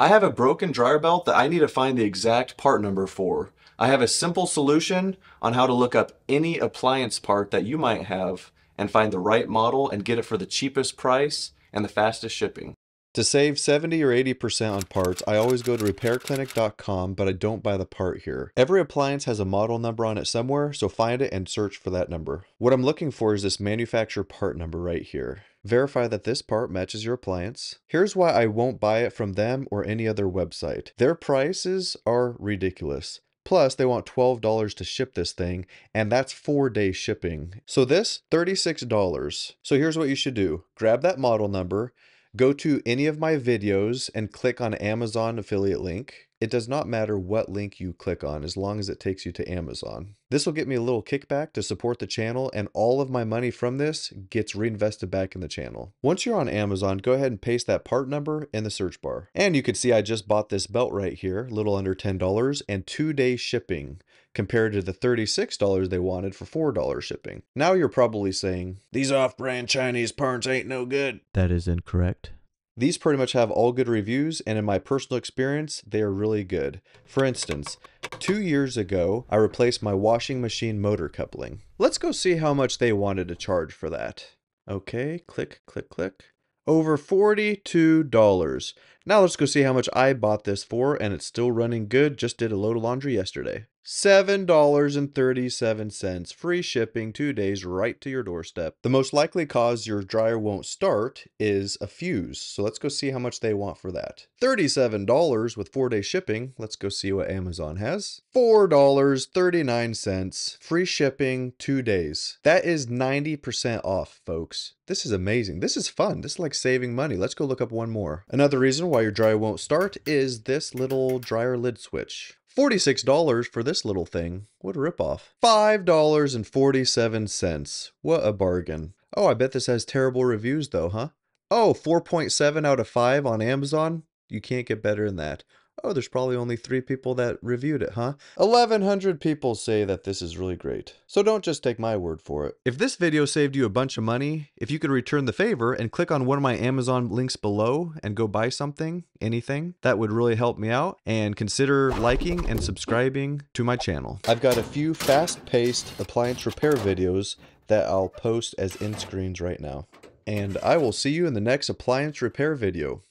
I have a broken dryer belt that I need to find the exact part number for. I have a simple solution on how to look up any appliance part that you might have and find the right model and get it for the cheapest price and the fastest shipping. To save 70 or 80% on parts, I always go to repairclinic.com, but I don't buy the part here. Every appliance has a model number on it somewhere, so find it and search for that number. What I'm looking for is this manufacturer part number right here. Verify that this part matches your appliance. Here's why I won't buy it from them or any other website. Their prices are ridiculous. Plus, they want $12 to ship this thing, and that's 4-day shipping. So this, $36. So here's what you should do. Grab that model number, go to any of my videos and click on Amazon affiliate link. It does not matter what link you click on as long as it takes you to Amazon. This will get me a little kickback to support the channel, and all of my money from this gets reinvested back in the channel. Once you're on Amazon, go ahead and paste that part number in the search bar. And you can see I just bought this belt right here, a little under $10 and 2-day shipping, compared to the $36 they wanted for $4 shipping. Now you're probably saying, these off-brand Chinese parts ain't no good. That is incorrect. These pretty much have all good reviews, and in my personal experience, they are really good. For instance, 2 years ago, I replaced my washing machine motor coupling. Let's go see how much they wanted to charge for that. Okay, click, click, click. Over $42. Now let's go see how much I bought this for, and it's still running good. Just did a load of laundry yesterday. $7.37, free shipping, 2 days right to your doorstep. The most likely cause your dryer won't start is a fuse. So let's go see how much they want for that. $37 with 4-day shipping. Let's go see what Amazon has. $4.39, free shipping, 2 days. That is 90% off, folks. This is amazing. This is fun. This is like saving money. Let's go look up one more. Another reason why your dryer won't start is this little dryer lid switch. $46 for this little thing. What a ripoff. $5.47. What a bargain. Oh, I bet this has terrible reviews though, huh? Oh, 4.7 out of 5 on Amazon? You can't get better than that. Oh, there's probably only 3 people that reviewed it, huh? 1,100 people say that this is really great. So don't just take my word for it. If this video saved you a bunch of money, if you could return the favor and click on one of my Amazon links below and go buy something, anything, that would really help me out. And consider liking and subscribing to my channel. I've got a few fast-paced appliance repair videos that I'll post as end screens right now. And I will see you in the next appliance repair video.